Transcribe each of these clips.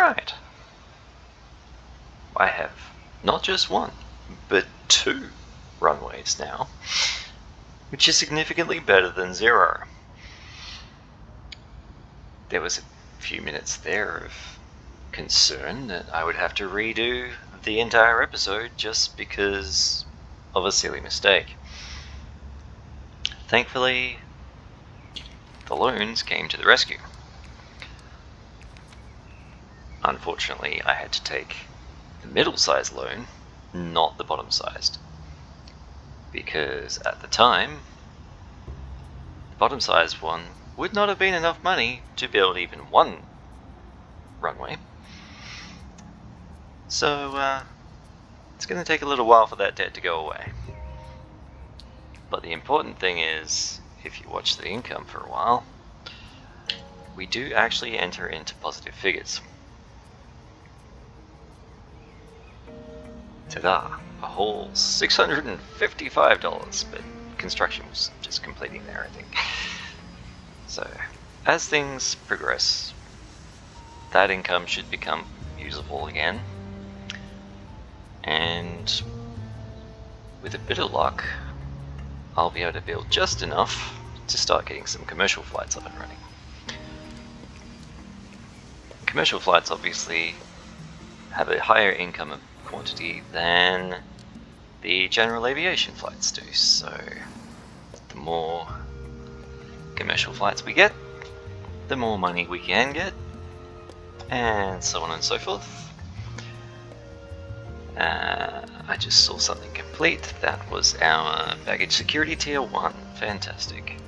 Alright. I have not just one, but two runways now, which is significantly better than 0. There was a few minutes there of concern that I would have to redo the entire episode just because of a silly mistake. Thankfully, the loans came to the rescue. Unfortunately, I had to take the middle-sized loan, not the bottom-sized, because at the time, the bottom-sized one would not have been enough money to build even one runway. So, it's going to take a little while for that debt to go away. But the important thing is, if you watch the income for a while, we do actually enter into positive figures. Ta-da! A whole $655, but construction was just completing there, I think. So, as things progress, that income should become usable again. And with a bit of luck, I'll be able to build just enough to start getting some commercial flights up and running. Commercial flights obviously have a higher income quantity than the general aviation flights do, so the more commercial flights we get, the more money we can get, and so on and so forth. I just saw something complete. That was our baggage security tier 1. Fantastic.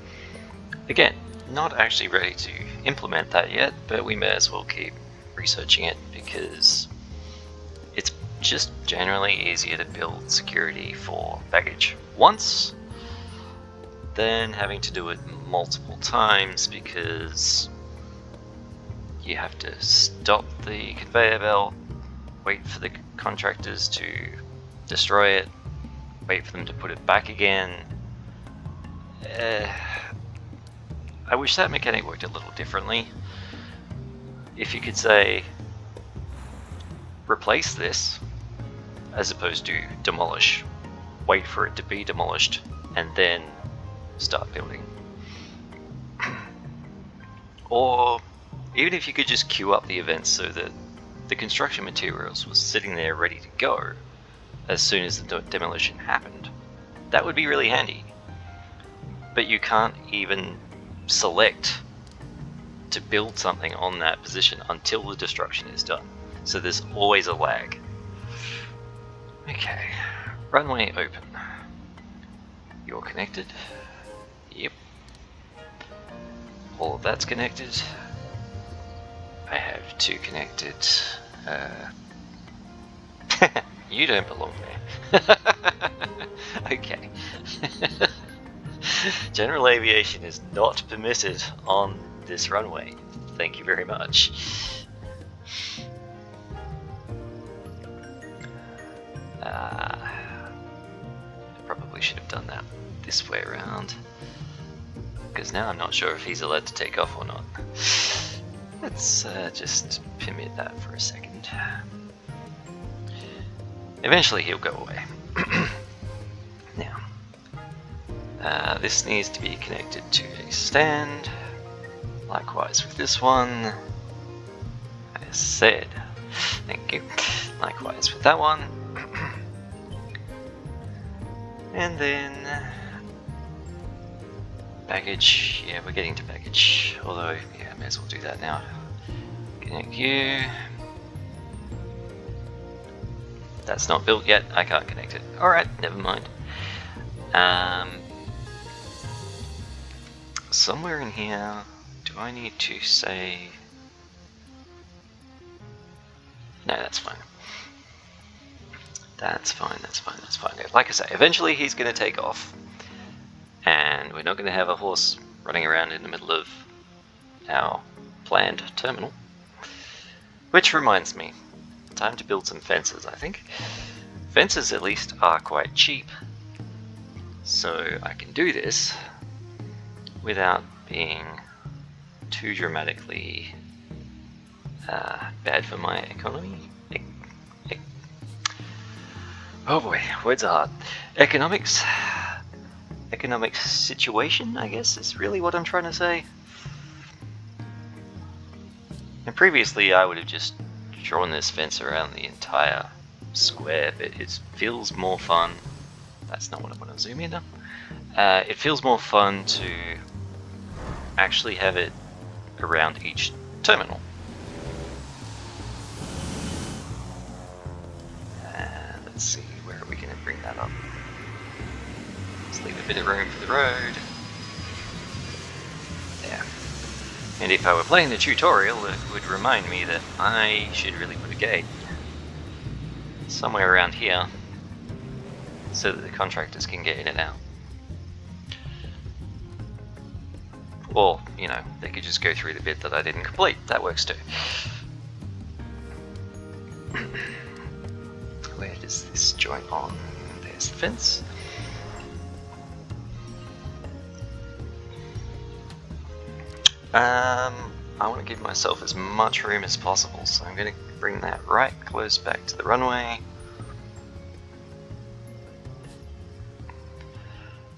Again, not actually ready to implement that yet, but we may as well keep researching it because it's just generally easier to build security for baggage once than having to do it multiple times, because you have to stop the conveyor belt, wait for the contractors to destroy it, wait for them to put it back again. I wish that mechanic worked a little differently. If you could say, replace this, as opposed to demolish, wait for it to be demolished, and then start building. Or even if you could just queue up the events so that the construction materials was sitting there ready to go as soon as the demolition happened, that would be really handy. But you can't even select to build something on that position until the destruction is done. So there's always a lag. Okay, runway open. You're connected. Yep. All of that's connected. I have 2 connected. You don't belong there. Okay. General aviation is not permitted on this runway. Thank you very much. I probably should have done that this way around, because now I'm not sure if he's allowed to take off or not. Let's just permit that for a second. Eventually he'll go away. Now, this needs to be connected to a stand. Likewise with this one. As said. Thank you. Likewise with that one. And then baggage. Yeah, we're getting to baggage. Although, yeah, I may as well do that now. Connect you. That's not built yet. I can't connect it. Alright, never mind. Somewhere in here, do I need to say... No, that's fine. That's fine. Like I say, eventually he's going to take off. And we're not going to have a horse running around in the middle of our planned terminal. Which reminds me, time to build some fences, I think. Fences, at least, are quite cheap. So I can do this without being too dramatically Bad for my economy. Oh boy, words are hard. Economic situation, I guess, is really what I'm trying to say. And previously I would have just drawn this fence around the entire square, but it feels more fun. That's not what I want to zoom in on. It feels more fun to actually have it around each terminal. Let's see, where are we going to bring that up? Let's leave a bit of room for the road. There. And if I were playing the tutorial, it would remind me that I should really put a gate somewhere around here so that the contractors can get in and out. Or, you know, they could just go through the bit that I didn't complete. That works too. Where does this join on? There's the fence. I want to give myself as much room as possible, so I'm going to bring that right close back to the runway.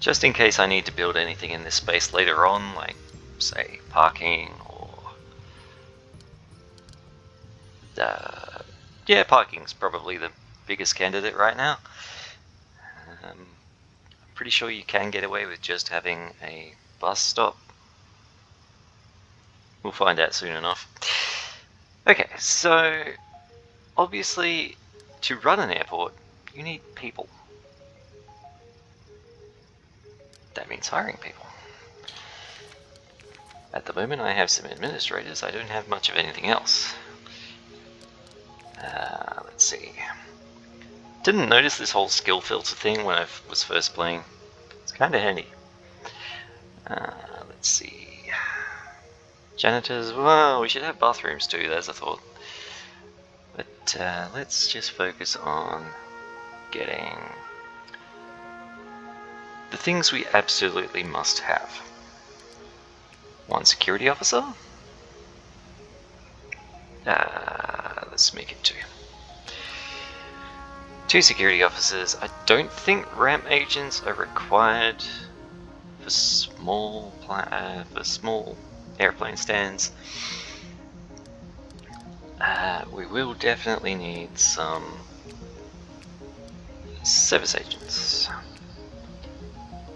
Just in case I need to build anything in this space later on, like, say, parking or... yeah, parking's probably the biggest candidate right now. I'm pretty sure you can get away with just having a bus stop. We'll find out soon enough. Okay, so obviously to run an airport, you need people. That means hiring people. At the moment I have some administrators, I don't have much of anything else. Let's see. Didn't notice this whole skill filter thing when I was first playing. It's kind of handy. Let's see. Janitors, well, we should have bathrooms too, there's a thought. But let's just focus on getting the things we absolutely must have. One security officer. Let's make it 2. 2 security officers. I don't think ramp agents are required for small airplane stands. We will definitely need some service agents.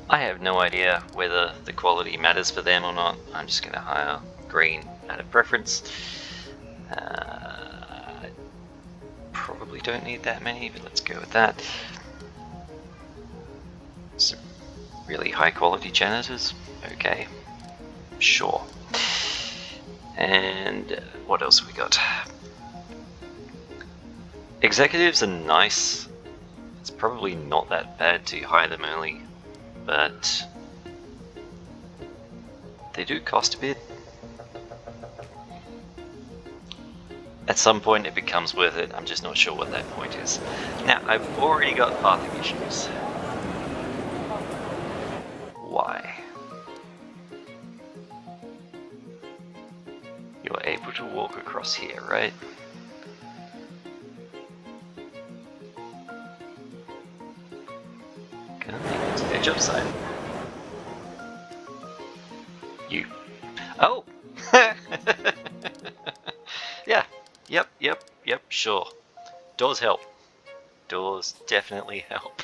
I have no idea whether the quality matters for them or not. I'm just going to hire green out of preference. I probably don't need that many, but let's go with that. Some really high quality janitors. Okay, sure. And what else have we got? Executives are nice. It's probably not that bad to hire them early, but they do cost a bit. At some point it becomes worth it, I'm just not sure what that point is. Now, I've already got pathing issues. Why? You're able to walk across here, right? Gonna make it to the job site. You. Oh! Yeah. Yep, sure. Doors help. Doors definitely help.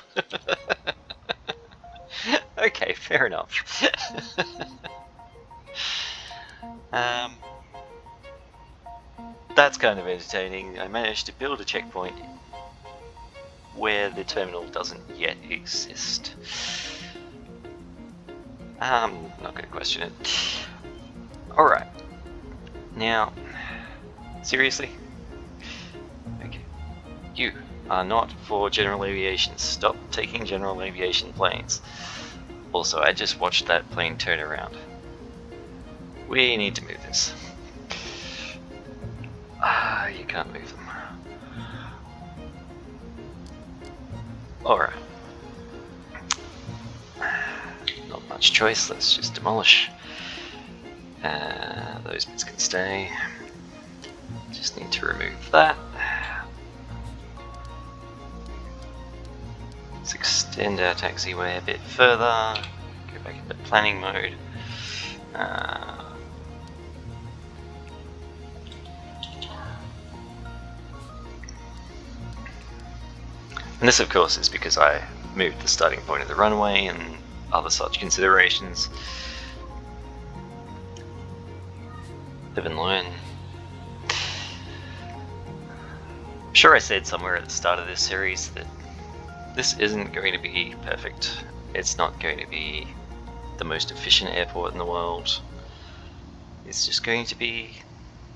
Okay, fair enough. That's kind of entertaining. I managed to build a checkpoint where the terminal doesn't yet exist. I'm not going to question it. Alright. Now, seriously? Okay. You are not for general aviation. Stop taking general aviation planes. Also, I just watched that plane turn around. We need to move this. You can't move them. Alright. Not much choice, let's just demolish. Those bits can stay. Just need to remove that. Let's extend our taxiway a bit further. Go back into planning mode. And this, of course, is because I moved the starting point of the runway and other such considerations. Live and learn. I'm sure I said somewhere at the start of this series that this isn't going to be perfect. It's not going to be the most efficient airport in the world. It's just going to be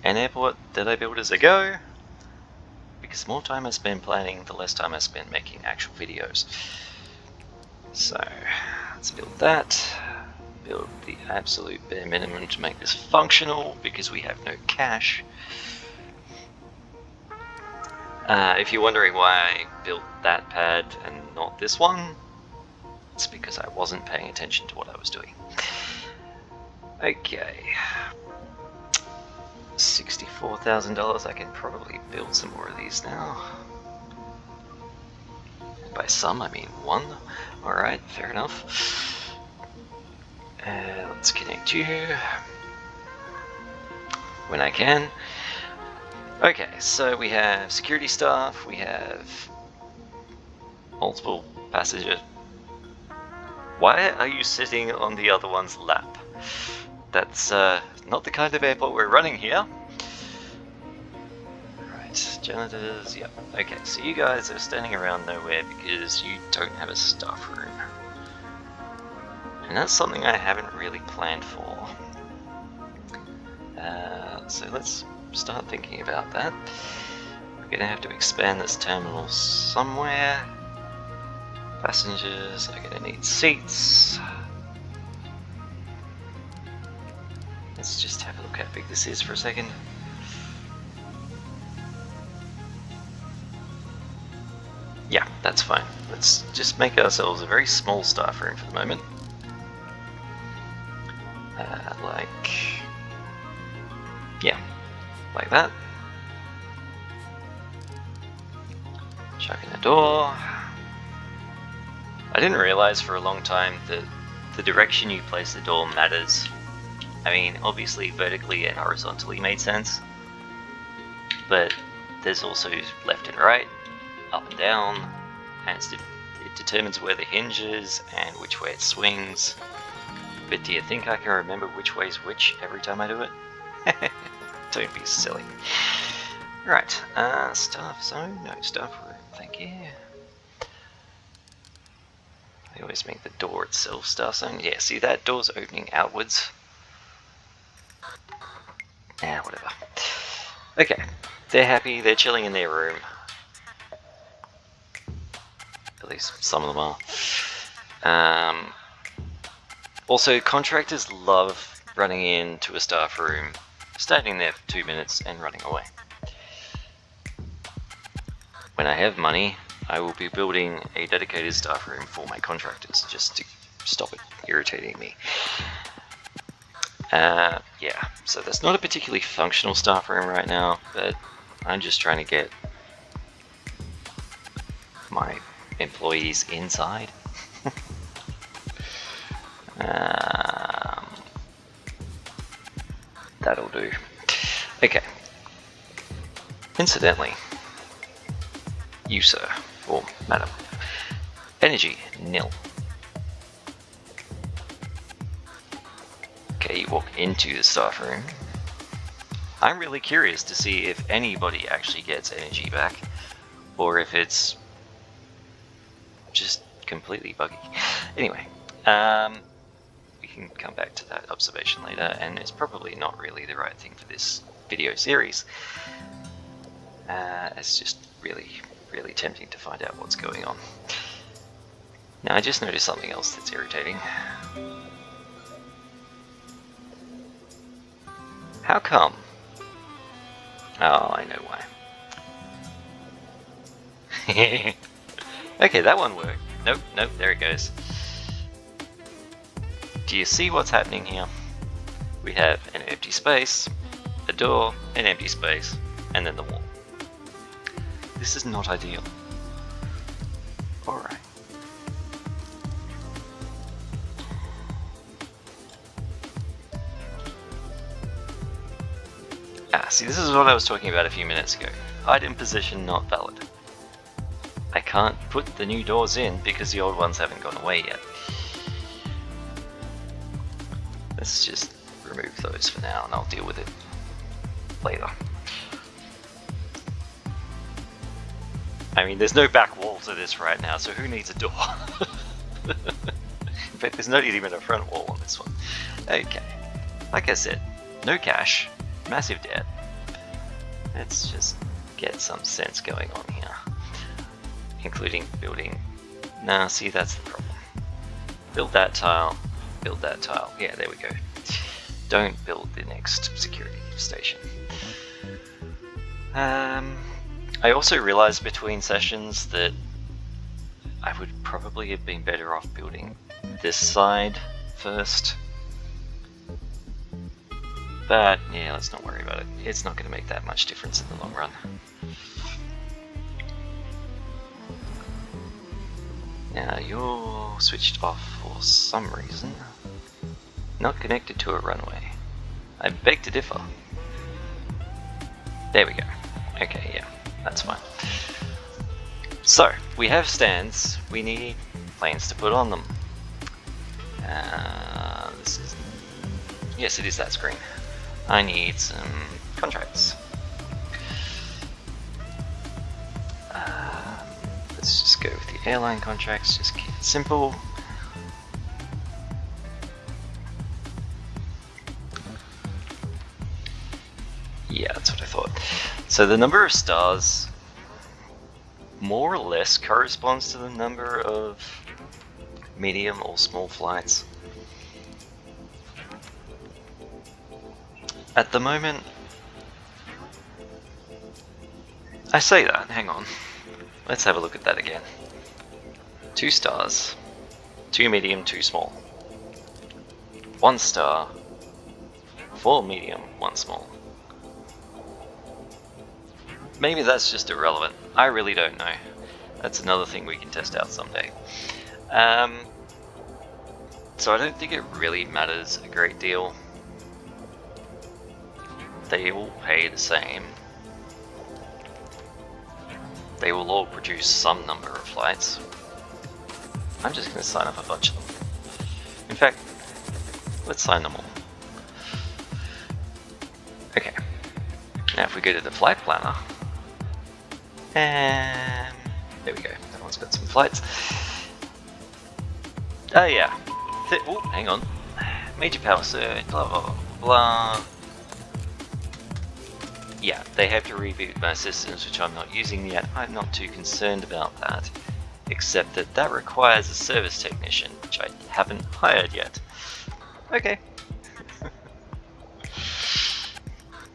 an airport that I build as I go, because the more time I spend planning, the less time I spend making actual videos. So let's build that. Build the absolute bare minimum to make this functional, because we have no cash. If you're wondering why I built that pad and not this one, it's because I wasn't paying attention to what I was doing. Okay. $64,000, I can probably build some more of these now. And by some, I mean one. Alright, fair enough. Let's connect you when I can. Okay, so we have security staff, we have multiple passengers. Why are you sitting on the other one's lap? That's not the kind of airport we're running here. Right, janitors, yep. Okay, so you guys are standing around nowhere because you don't have a staff room. And that's something I haven't really planned for. So let's start thinking about that. We're gonna have to expand this terminal somewhere. Passengers are gonna need seats. Let's just have a look how big this is for a second. Yeah, that's fine. Let's just make ourselves a very small staff room for the moment. Like that. Chuck in the door. I didn't realize for a long time that the direction you place the door matters. I mean, obviously vertically and horizontally made sense, but there's also left and right, up and down, and it determines where the hinge is and which way it swings. But do you think I can remember which way's which every time I do it? Don't be silly. Right, staff zone, no staff room, thank you. I always make the door itself staff zone. Yeah, see that door's opening outwards. Whatever. Okay, they're happy, they're chilling in their room. At least some of them are. Also, contractors love running into a staff room, standing there for 2 minutes and running away. When I have money, I will be building a dedicated staff room for my contractors, just to stop it irritating me. Yeah, so that's not a particularly functional staff room right now, but I'm just trying to get my employees inside. That'll do. Okay. Incidentally, you sir, or madam, energy nil. Okay, you walk into the staff room. I'm really curious to see if anybody actually gets energy back, or if it's just completely buggy. Anyway, we can come back to that observation later, and it's probably not really the right thing for this video series. It's just really tempting to find out what's going on. Now, I just noticed something else that's irritating. How come? Oh, I know why. Okay, that one worked. Nope, there it goes. Do you see what's happening here? We have an empty space, a door, an empty space, and then the wall. This is not ideal. Alright. See, this is what I was talking about a few minutes ago. Item position not valid. I can't put the new doors in because the old ones haven't gone away yet. Let's just remove those for now and I'll deal with it later. I mean, there's no back wall to this right now, so who needs a door? In fact, there's not even a front wall on this one. Okay, like I said, no cash, massive debt. Let's just get some sense going on here. Including building. Nah, see, that's the problem. Build that tile, build that tile. Yeah, there we go. Don't build the next security station. I also realized between sessions that I would probably have been better off building this side first. But yeah, let's not worry about it. It's not going to make that much difference in the long run. Now you're switched off for some reason. Not connected to a runway. I beg to differ. There we go. Okay, yeah, that's fine. So, we have stands. We need planes to put on them. This is... Yes, it is that screen. I need some contracts. Let's just go with the airline contracts, just keep it simple. Yeah, that's what I thought. So the number of stars more or less corresponds to the number of medium or small flights. At the moment, I say that, hang on. Let's have a look at that again. 2 stars, 2 medium, 2 small. 1 star, 4 medium, 1 small. Maybe that's just irrelevant. I really don't know. That's another thing we can test out someday. So I don't think it really matters a great deal. They all pay the same. They will all produce some number of flights. I'm just going to sign up a bunch of them. In fact, let's sign them all. Okay. Now if we go to the flight planner, and there we go. That one's got some flights. Oh yeah. Oh, hang on. Major power surge, blah blah blah. Yeah, they have to reboot my systems, which I'm not using yet. I'm not too concerned about that, except that that requires a service technician, which I haven't hired yet. Okay.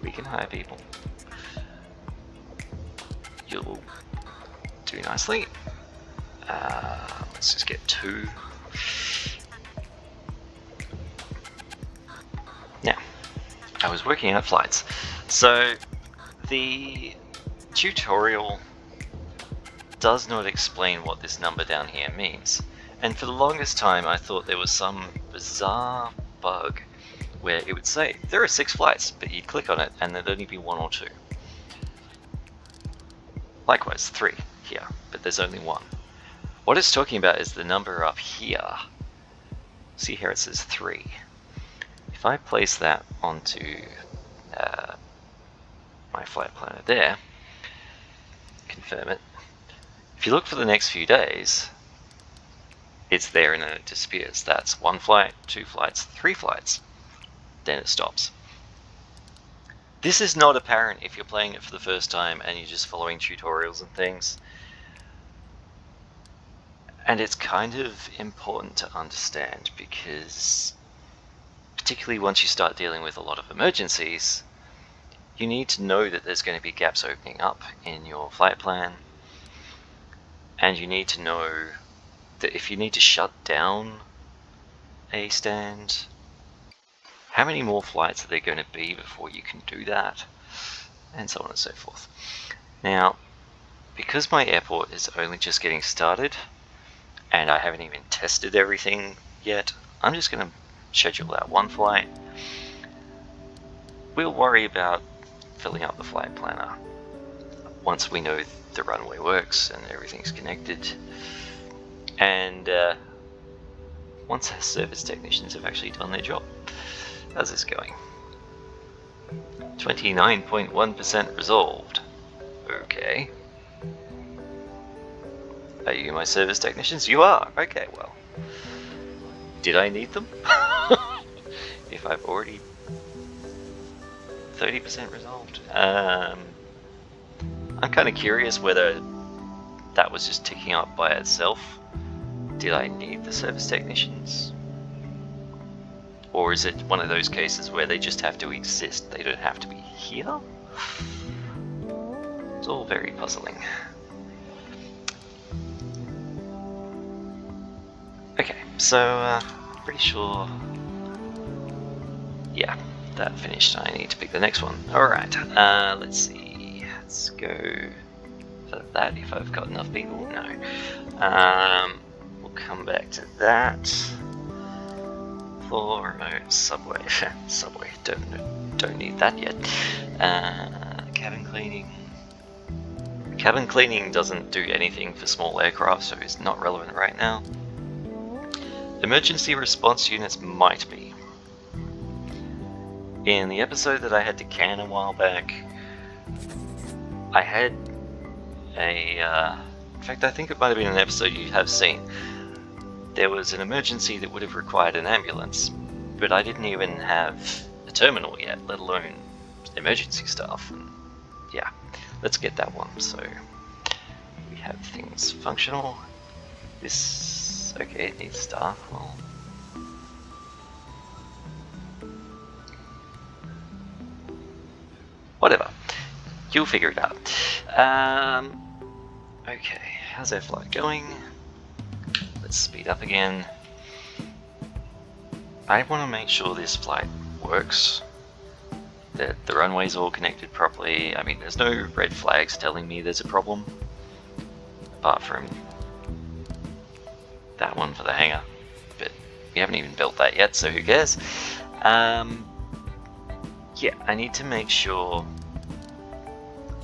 We can hire people. You'll do nicely. Let's just get 2. Now, I was working out flights. So, the tutorial does not explain what this number down here means. And for the longest time I thought there was some bizarre bug where it would say, there are 6 flights, but you'd click on it and there'd only be 1 or 2. Likewise, 3 here, but there's only 1. What it's talking about is the number up here. See here it says 3. If I place that onto my flight planner there, confirm it. If you look for the next few days, it's there and then it disappears. That's 1 flight, 2 flights, 3 flights. Then it stops. This is not apparent if you're playing it for the first time and you're just following tutorials and things. And it's kind of important to understand because, particularly once you start dealing with a lot of emergencies, you need to know that there's going to be gaps opening up in your flight plan. And you need to know that if you need to shut down a stand, how many more flights are there going to be before you can do that? and so on and so forth. Now, because my airport is only just getting started, and I haven't even tested everything yet, I'm just going to schedule out one flight. We'll worry about filling up the flight planner once we know the runway works and everything's connected, and once our service technicians have actually done their job. How's this going? 29.1% resolved. Okay. Are you my service technicians? You are. Okay, well, did I need them? If I've already 30% resolved. I'm kind of curious whether that was just ticking up by itself. Did I need the service technicians? Or is it one of those cases where they just have to exist, they don't have to be here? It's all very puzzling. Okay, so pretty sure, yeah, that finished. I need to pick the next one. Alright, let's see. Let's go for that if I've got enough people. No. We'll come back to that. For remote subway. Subway, don't need that yet. Cabin cleaning. Cabin cleaning doesn't do anything for small aircraft, so it's not relevant right now. Emergency response units might be. In the episode that I had to can a while back, I had a, in fact I think it might have been an episode you have seen. There was an emergency that would have required an ambulance, but I didn't even have a terminal yet, let alone emergency staff. And yeah, let's get that one. So we have things functional. This, okay, it needs staff. Well, whatever, you'll figure it out. Okay, how's our flight going? Let's speed up again. I want to make sure this flight works, that the runway's all connected properly. I mean, there's no red flags telling me there's a problem, apart from that one for the hangar, but we haven't even built that yet, so who cares? Yeah, I need to make sure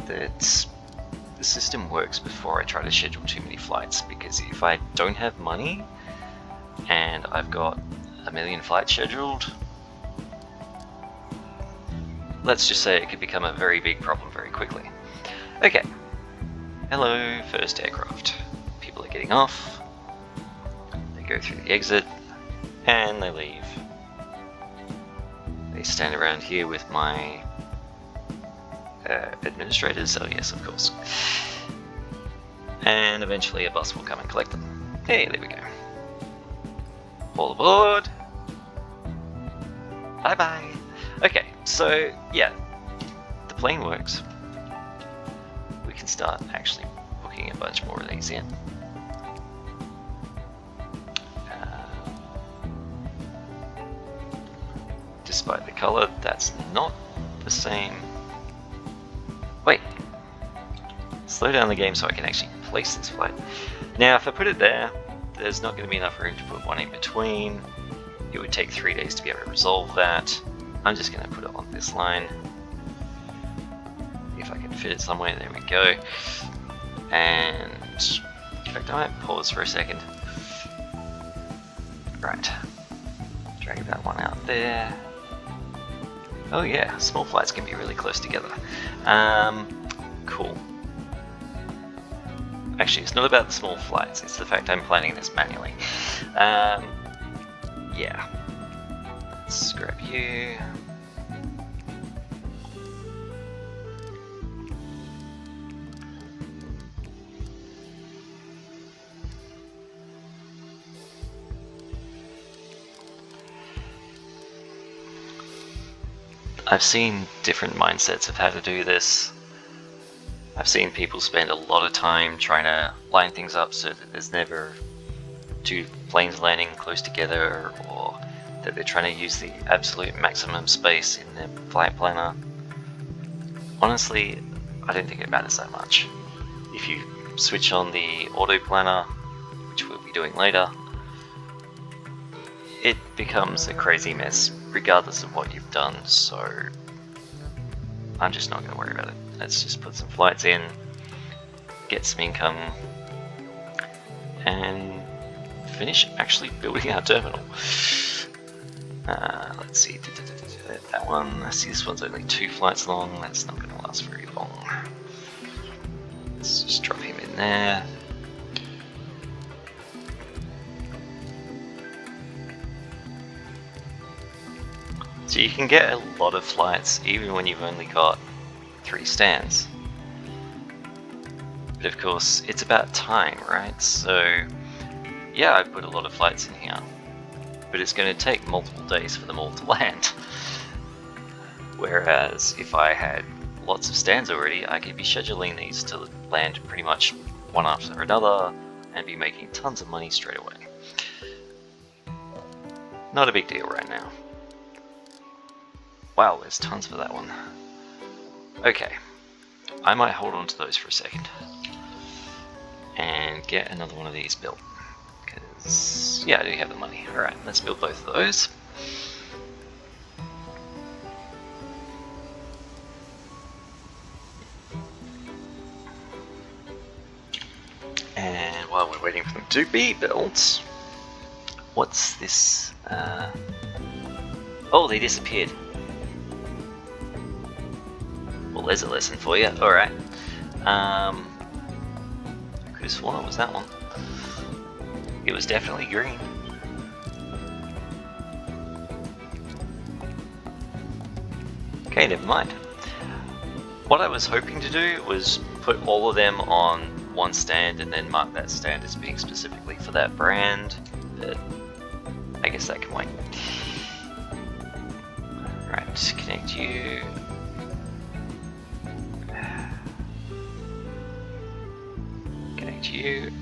that the system works before I try to schedule too many flights, because if I don't have money and I've got a million flights scheduled, let's just say it could become a very big problem very quickly. Okay, hello, first aircraft. People are getting off, they go through the exit, and they leave. They stand around here with my administrators, oh yes, of course. And eventually a bus will come and collect them. Hey, there we go. All aboard! Bye bye! Okay, so yeah, the plane works. We can start actually booking a bunch more of these in. Despite the color, that's not the same. Wait, slow down the game so I can actually place this flight. Now if I put it there, there's not going to be enough room to put one in between. It would take 3 days to be able to resolve that. I'm just going to put it on this line. If I can fit it somewhere, there we go. And in fact I might pause for a second. Right, drag that one out there. Oh yeah, small flights can be really close together. Cool. Actually, it's not about the small flights, it's the fact I'm planning this manually. Yeah. Let's grab you. I've seen different mindsets of how to do this. I've seen people spend a lot of time trying to line things up so that there's never two planes landing close together, or that they're trying to use the absolute maximum space in their flight planner. honestly, I don't think it matters that much. If you switch on the auto planner, which we'll be doing later, it becomes a crazy mess regardless of what you've done, so I'm just not going to worry about it. Let's just put some flights in, get some income, and finish actually building our terminal. Let's see, that one, I see this one's only 2 flights long, that's not going to last very long. Let's just drop him in there. So you can get a lot of flights even when you've only got 3 stands. But of course, it's about time, right? So yeah, I put a lot of flights in here, but it's going to take multiple days for them all to land. Whereas if I had lots of stands already, I could be scheduling these to land pretty much one after another and be making tons of money straight away. Not a big deal right now. Wow, there's tons for that one. Okay, I might hold on to those for a second and get another one of these built. Because, yeah, I do have the money. Alright, let's build both of those. And while we're waiting for them to be built, what's this? Oh, they disappeared. Well, there's a lesson for you. Alright. I could have sworn it was that one. It was definitely green. Okay, never mind. What I was hoping to do was put all of them on one stand and then mark that stand as being specifically for that brand, but I guess that can wait. Right, connect you. Connect you.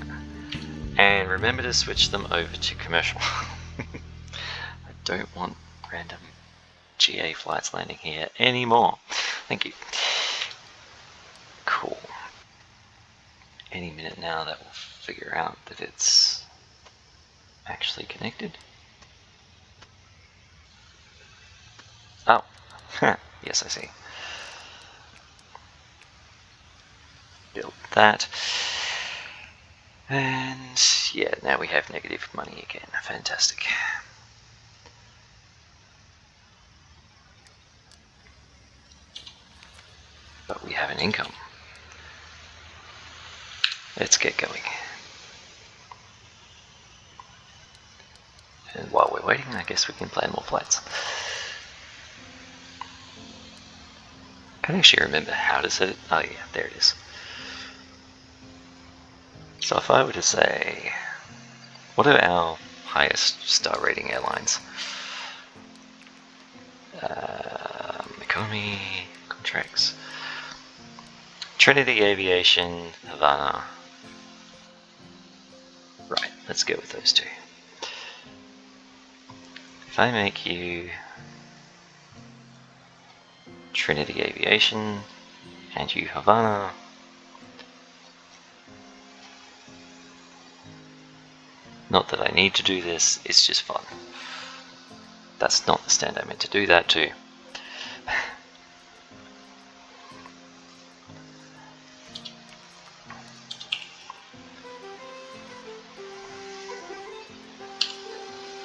And remember to switch them over to commercial. I don't want random GA flights landing here anymore. Thank you. Cool. Any minute now that will figure out that it's actually connected. Oh, yes, I see. Build that. And yeah, now we have negative money again. Fantastic. But we have an income. Let's get going. And while we're waiting, I guess we can plan more flights. I can't actually remember how to set it. Oh yeah, there it is. So if I were to say, what are our highest star rating airlines? Economy, contracts, Trinity Aviation, Havana. Right, let's go with those 2. If I make you Trinity Aviation and you Havana, not that I need to do this, it's just fun. That's not the stand I meant to do that to.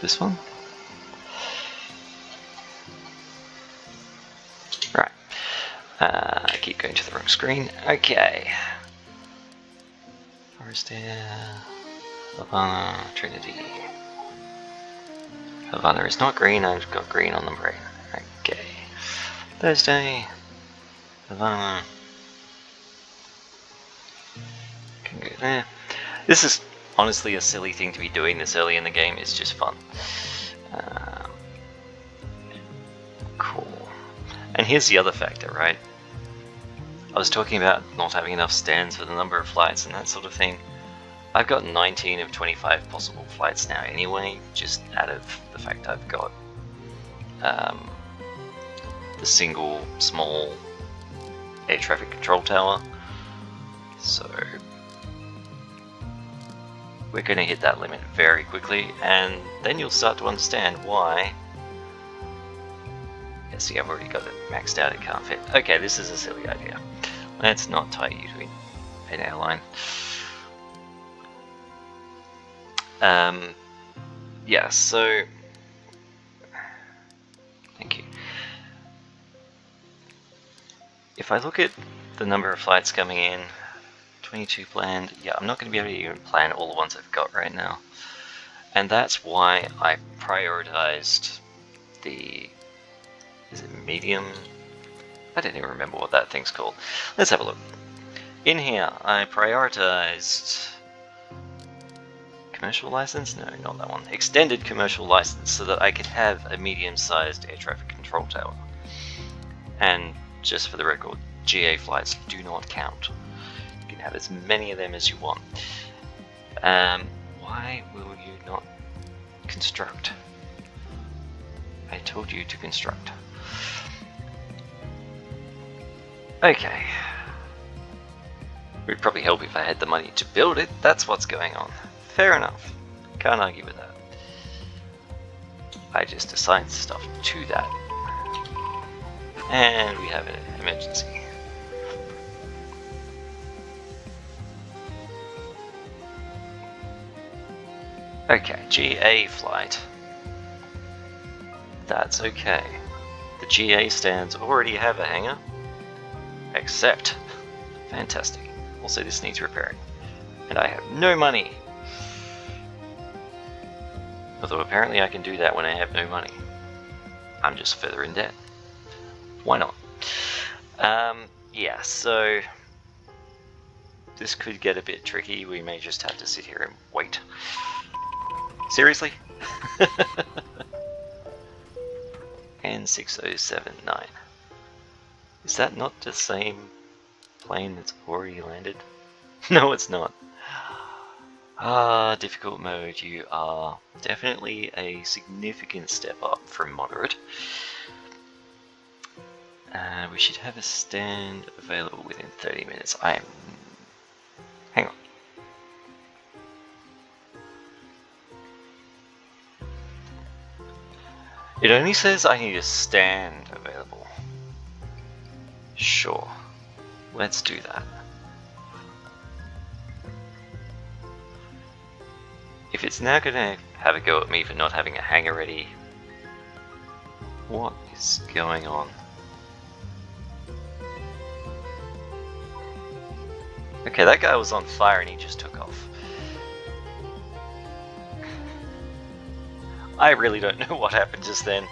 This one? Right. I keep going to the wrong screen. Okay. Forest Air, Havana, Trinity. Havana is not green, I've got green on the brain. Okay. Thursday, Havana. Can go there. This is honestly a silly thing to be doing this early in the game. It's just fun. Cool. And here's the other factor, right? I was talking about not having enough stands for the number of flights and that sort of thing. I've got 19 of 25 possible flights now anyway, just out of the fact I've got the single small air traffic control tower. So we're going to hit that limit very quickly, and then you'll start to understand why. Yeah, see, I've already got it maxed out, it can't fit. Okay, this is a silly idea. Let's not tie you to an airline. Yeah, so thank you. If I look at the number of flights coming in, 22 planned, yeah, I'm not going to be able to even plan all the ones I've got right now. And that's why I prioritized the, is it medium? I don't even remember what that thing's called. Let's have a look. In here, I prioritized commercial license? No, not that one. Extended commercial license, so that I could have a medium-sized air traffic control tower. And just for the record, GA flights do not count. You can have as many of them as you want. Why will you not construct? I told you to construct. Okay. It would probably help if I had the money to build it. That's what's going on. Fair enough. Can't argue with that. I just assigned stuff to that. And we have an emergency. Okay, GA flight. That's okay. The GA stands already have a hangar. Except, fantastic. Also, this needs repairing. And I have no money. Although apparently I can do that when I have no money. I'm just further in debt. Why not? Yeah, so this could get a bit tricky. We may just have to sit here and wait. Seriously? N6079. Is that not the same plane that's already landed? No, it's not. Difficult mode. You are definitely a significant step up from moderate. We should have a stand available within 30 minutes. Hang on. It only says I need a stand available. Sure. Let's do that. If it's now gonna have a go at me for not having a hangar ready, what is going on? Okay, that guy was on fire and he just took off. I really don't know what happened just then.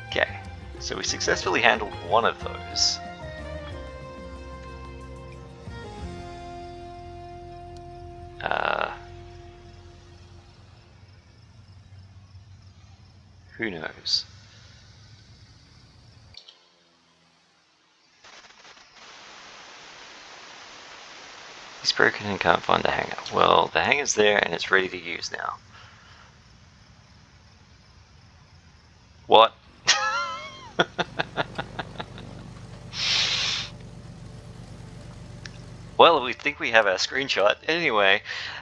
Okay, so we successfully handled one of those. Who knows? He's broken and can't find the hangar. Well, the hangar's there and it's ready to use now. What? Well, we think we have our screenshot. Anyway,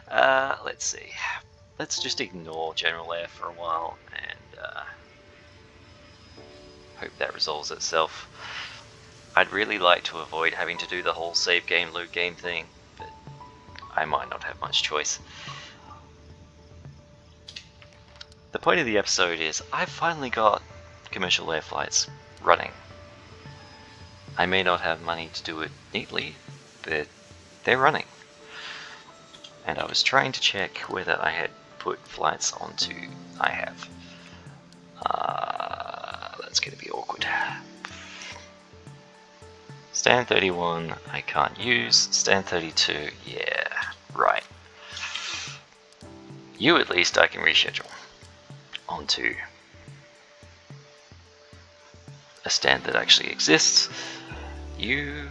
let's see. Let's just ignore General Air for a while and hope that resolves itself. I'd really like to avoid having to do the whole save game, loot game thing, but I might not have much choice. The point of the episode is I've finally got commercial air flights running. I may not have money to do it neatly, but they're running. And I was trying to check whether I had put flights onto... I have. That's going to be awkward. Stand 31, I can't use. Stand 32, yeah, right. You at least I can reschedule onto a stand that actually exists. You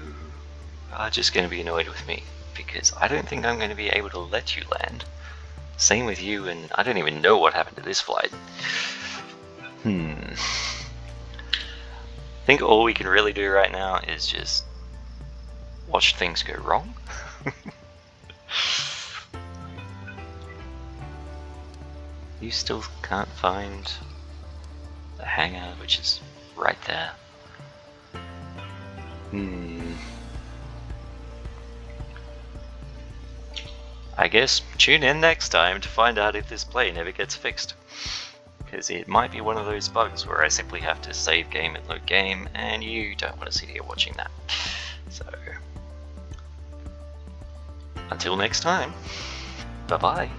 are just going to be annoyed with me because I don't think I'm going to be able to let you land. Same with you, and I don't even know what happened to this flight. I think all we can really do right now is just watch things go wrong. You still can't find the hangar, which is right there. I guess tune in next time to find out if this plane ever gets fixed. Because it might be one of those bugs where I simply have to save game and load game, and you don't want to sit here watching that. So, until next time, bye bye.